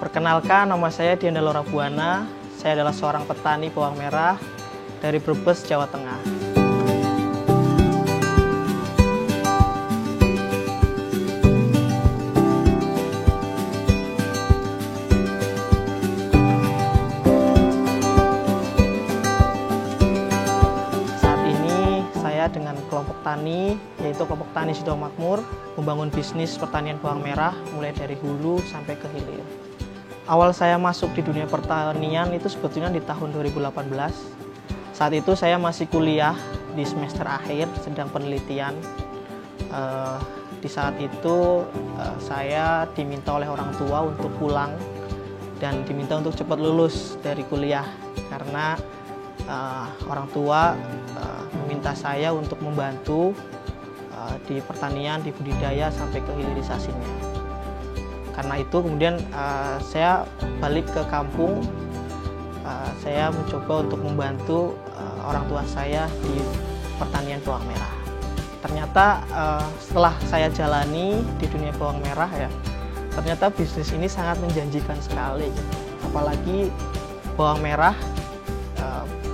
Perkenalkan, nama saya Dianda Laura Buana. Saya adalah seorang petani bawang merah dari Brebes, Jawa Tengah. Saat ini saya dengan kelompok tani, yaitu kelompok tani Sidomakmur, membangun bisnis pertanian bawang merah mulai dari hulu sampai ke hilir. Awal saya masuk di dunia pertanian itu sebetulnya di tahun 2018. Saat itu saya masih kuliah di semester akhir, sedang penelitian. Di saat itu saya diminta oleh orang tua untuk pulang dan diminta untuk cepat lulus dari kuliah karena orang tua meminta saya untuk membantu di pertanian, di budidaya sampai ke hilirisasinya. Karena itu kemudian saya balik ke kampung, saya mencoba untuk membantu orang tua saya di pertanian bawang merah. Ternyata setelah saya jalani di dunia bawang merah ya, ternyata bisnis ini sangat menjanjikan sekali. Apalagi bawang merah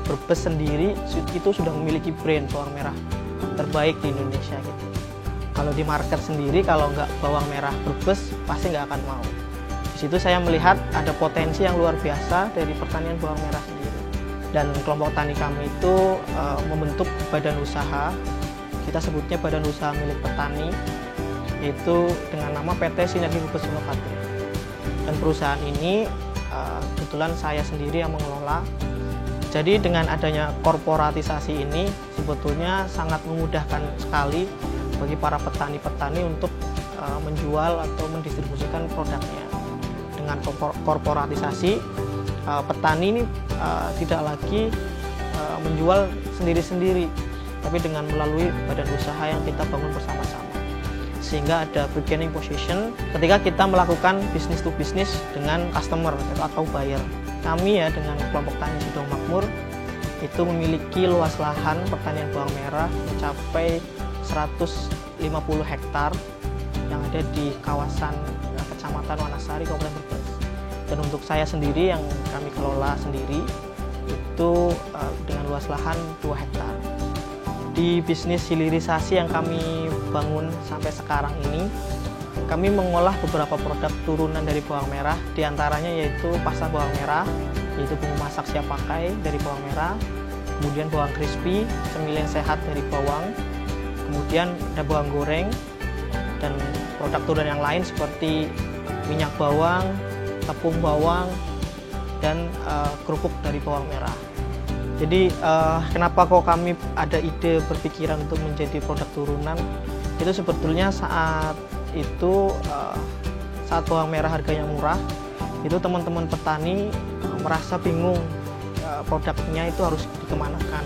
Brebes sendiri itu sudah memiliki brand bawang merah terbaik di Indonesia gitu. Kalau di market sendiri, kalau nggak bawang merah Brebes, pasti nggak akan mau. Di situ saya melihat ada potensi yang luar biasa dari pertanian bawang merah sendiri. Dan kelompok tani kami itu membentuk badan usaha, kita sebutnya badan usaha milik petani, yaitu dengan nama PT Sinergi Brebes Inovatif. Dan perusahaan ini kebetulan saya sendiri yang mengelola. Jadi dengan adanya korporatisasi ini sebetulnya sangat memudahkan sekali bagi para petani-petani untuk menjual atau mendistribusikan produknya. Dengan korporatisasi, petani ini tidak lagi menjual sendiri-sendiri, tapi dengan melalui badan usaha yang kita bangun bersama-sama. Sehingga ada bargaining position ketika kita melakukan business to business dengan customer atau buyer. Kami ya dengan kelompok tani Sidomakmur itu memiliki luas lahan pertanian bawang merah mencapai 150 hektar yang ada di kawasan Kecamatan Wanasari, Kabupaten Brebes. Dan untuk saya sendiri yang kami kelola sendiri itu dengan luas lahan 2 hektar. Di bisnis hilirisasi yang kami bangun sampai sekarang ini, kami mengolah beberapa produk turunan dari bawang merah, diantaranya yaitu pasta bawang merah, yaitu bumbu masak siap pakai dari bawang merah, kemudian bawang crispy, cemilan sehat dari bawang, kemudian ada bawang goreng, dan produk turunan yang lain seperti minyak bawang, tepung bawang, dan kerupuk dari bawang merah. Jadi kenapa kok kami ada ide berpikiran untuk menjadi produk turunan? Itu sebetulnya saat bawang merah harganya murah, itu teman-teman petani merasa bingung produknya itu harus dikemanakan,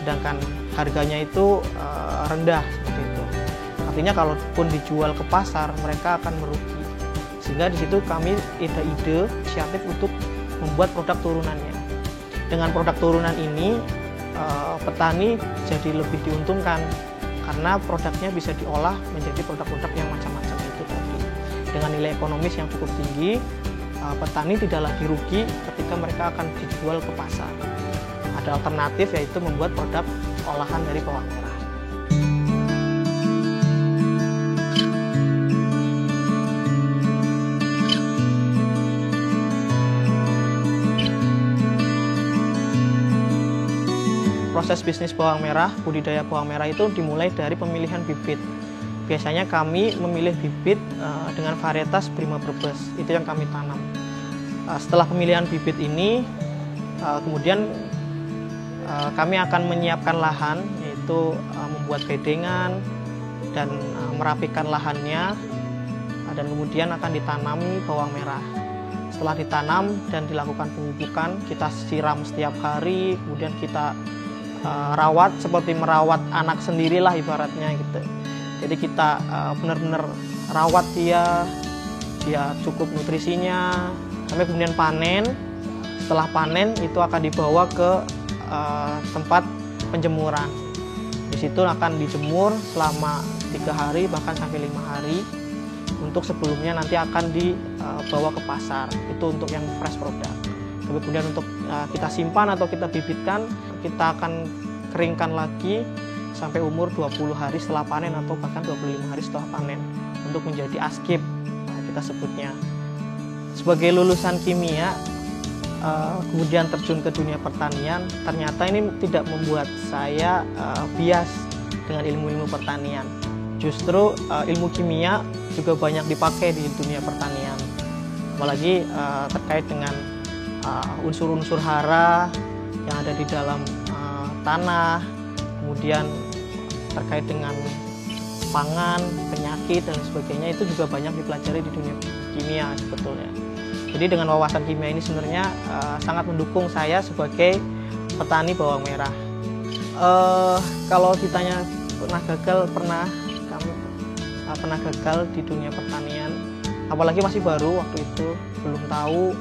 sedangkan harganya itu rendah seperti itu. Artinya kalaupun dijual ke pasar mereka akan merugi. Sehingga di situ kami ada ide inisiatif untuk membuat produk turunannya. Dengan produk turunan ini petani jadi lebih diuntungkan karena produknya bisa diolah menjadi produk-produk yang macam-macam itu tadi. Dengan nilai ekonomis yang cukup tinggi, petani tidak lagi rugi ketika mereka akan dijual ke pasar. Ada alternatif yaitu membuat produk olahan dari bawang merah. Proses bisnis bawang merah, budidaya bawang merah itu dimulai dari pemilihan bibit. Biasanya kami memilih bibit dengan varietas Prima Brebes, itu yang kami tanam. Setelah pemilihan bibit ini, kemudian kami akan menyiapkan lahan, yaitu membuat bedengan dan merapikan lahannya, dan kemudian akan ditanami bawang merah. Setelah ditanam dan dilakukan pemupukan, kita siram setiap hari, kemudian kita rawat seperti merawat anak sendirilah ibaratnya gitu. Jadi kita benar-benar rawat dia cukup nutrisinya sampai kemudian panen. Setelah panen itu akan dibawa ke tempat penjemuran. Di situ akan dijemur selama 3 hari bahkan sampai 5 hari. untuk sebelumnya nanti akan dibawa ke pasar. Itu untuk yang fresh product. Kemudian untuk kita simpan atau kita bibitkan, kita akan keringkan lagi sampai umur 20 hari setelah panen atau bahkan 25 hari setelah panen untuk menjadi askip, kita sebutnya. Sebagai lulusan kimia, kemudian terjun ke dunia pertanian, ternyata ini tidak membuat saya bias dengan ilmu-ilmu pertanian. Justru ilmu kimia juga banyak dipakai di dunia pertanian, apalagi terkait dengan unsur-unsur hara yang ada di dalam tanah, kemudian terkait dengan pangan, penyakit dan sebagainya, itu juga banyak dipelajari di dunia kimia sebetulnya. Jadi dengan wawasan kimia ini sebenarnya sangat mendukung saya sebagai petani bawang merah. Kalau ditanya pernah gagal di dunia pertanian, apalagi masih baru waktu itu, belum tahu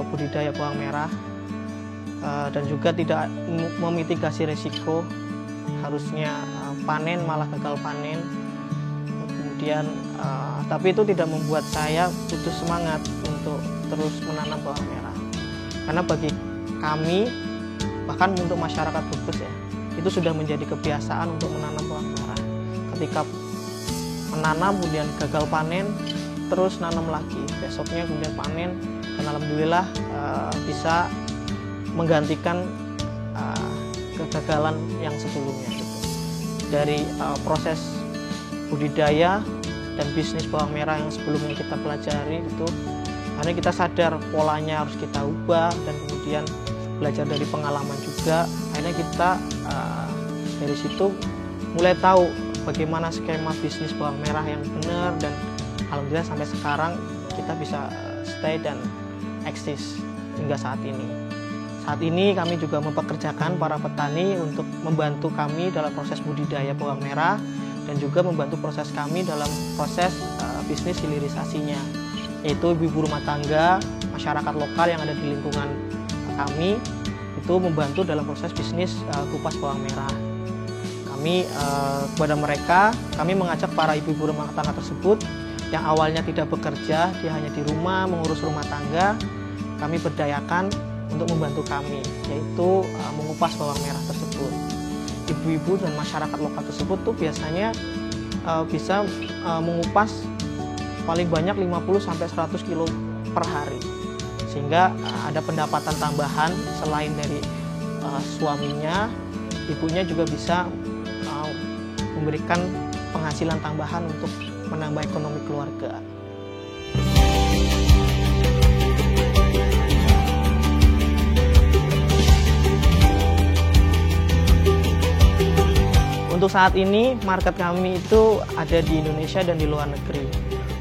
budidaya bawang merah, dan juga tidak memitigasi resiko, harusnya panen malah gagal panen. Kemudian tapi itu tidak membuat saya putus semangat untuk terus menanam bawang merah, karena bagi kami, bahkan untuk masyarakat Brebes ya, itu sudah menjadi kebiasaan untuk menanam bawang merah. Ketika menanam kemudian gagal panen, terus nanam lagi, besoknya kemudian panen, dan alhamdulillah bisa menggantikan kegagalan yang sebelumnya gitu. Dari proses budidaya dan bisnis bawang merah yang sebelumnya kita pelajari itu, karena kita sadar polanya harus kita ubah, dan kemudian belajar dari pengalaman juga, akhirnya kita dari situ mulai tahu bagaimana skema bisnis bawang merah yang benar, dan alhamdulillah sampai sekarang kita bisa stay dan eksis hingga saat ini. Saat ini kami juga mempekerjakan para petani untuk membantu kami dalam proses budidaya bawang merah, dan juga membantu proses kami dalam proses bisnis hilirisasinya, yaitu ibu-ibu rumah tangga, masyarakat lokal yang ada di lingkungan kami, itu membantu dalam proses bisnis kupas bawang merah. Kepada mereka, kami mengajak para ibu-ibu rumah tangga tersebut yang awalnya tidak bekerja, dia hanya di rumah mengurus rumah tangga, kami berdayakan untuk membantu kami, yaitu mengupas bawang merah tersebut. Ibu-ibu dan masyarakat lokal tersebut tuh biasanya bisa mengupas paling banyak 50-100 kilo per hari, sehingga ada pendapatan tambahan selain dari suaminya, ibunya juga bisa memberikan penghasilan tambahan untuk menambah ekonomi keluarga. Untuk saat ini market kami itu ada di Indonesia dan di luar negeri.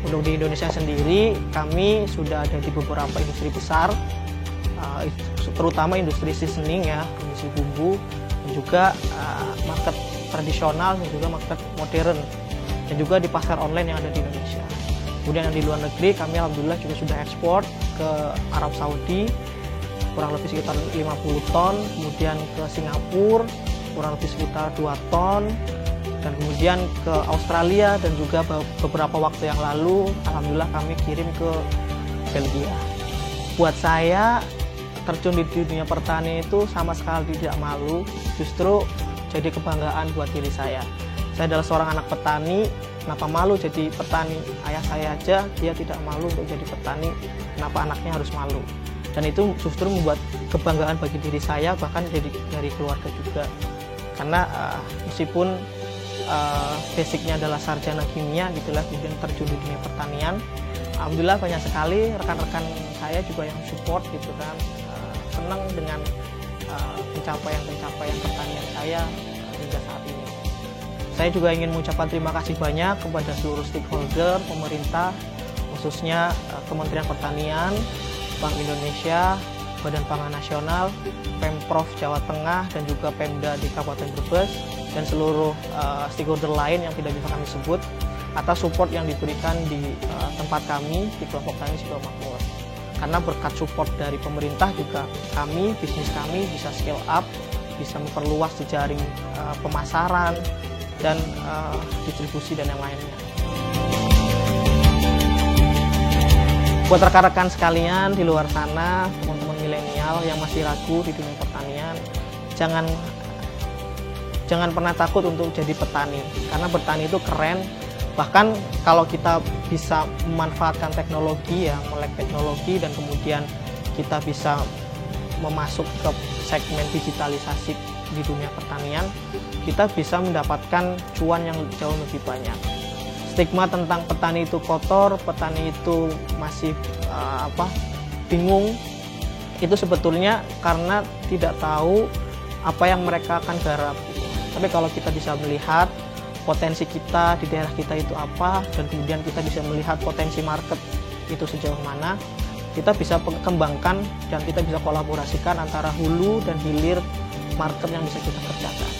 Untuk di Indonesia sendiri, kami sudah ada di beberapa industri besar, terutama industri seasoning ya, industri bumbu, dan juga market tradisional dan juga market modern, dan juga di pasar online yang ada di Indonesia. Kemudian yang di luar negeri, kami alhamdulillah juga sudah ekspor ke Arab Saudi kurang lebih sekitar 50 ton, kemudian ke Singapura kurang lebih sekitar 2 ton, dan kemudian ke Australia, dan juga beberapa waktu yang lalu alhamdulillah kami kirim ke Belgia. Buat saya, terjun di dunia pertanian itu sama sekali tidak malu, justru jadi kebanggaan buat diri saya. Saya adalah seorang anak petani, kenapa malu jadi petani? Ayah saya aja dia tidak malu untuk jadi petani, kenapa anaknya harus malu? Dan itu justru membuat kebanggaan bagi diri saya, bahkan dari keluarga juga. Karena meskipun basicnya adalah sarjana kimia gitulah, kemudian terjun di dunia pertanian, alhamdulillah banyak sekali rekan-rekan saya juga yang support gitu kan, senang dengan pencapaian pertanian saya hingga saat ini. Saya juga ingin mengucapkan terima kasih banyak kepada seluruh stakeholder pemerintah, khususnya Kementerian Pertanian, Bank Indonesia, Badan Pangan Nasional, Pemprov Jawa Tengah, dan juga Pemda di Kabupaten Brebes, dan seluruh stakeholder lain yang tidak bisa kami sebut, atas support yang diberikan di tempat kami, di kelompok tani Sidomakmur. Karena berkat support dari pemerintah juga kami, bisnis kami bisa scale up, bisa memperluas jejaring pemasaran dan distribusi dan yang lainnya. Buat rekan-rekan sekalian di luar sana, teman-teman milenial yang masih ragu di dunia pertanian, jangan pernah takut untuk jadi petani, karena bertani itu keren. Bahkan kalau kita bisa memanfaatkan teknologi, ya melek teknologi, dan kemudian kita bisa memasuk ke segmen digitalisasi di dunia pertanian, kita bisa mendapatkan cuan yang jauh lebih banyak. Stigma tentang petani itu kotor, petani itu masih bingung, itu sebetulnya karena tidak tahu apa yang mereka akan garap. Tapi kalau kita bisa melihat potensi kita di daerah kita itu apa, dan kemudian kita bisa melihat potensi market itu sejauh mana, kita bisa kembangkan dan kita bisa kolaborasikan antara hulu dan hilir market yang bisa kita kerjakan.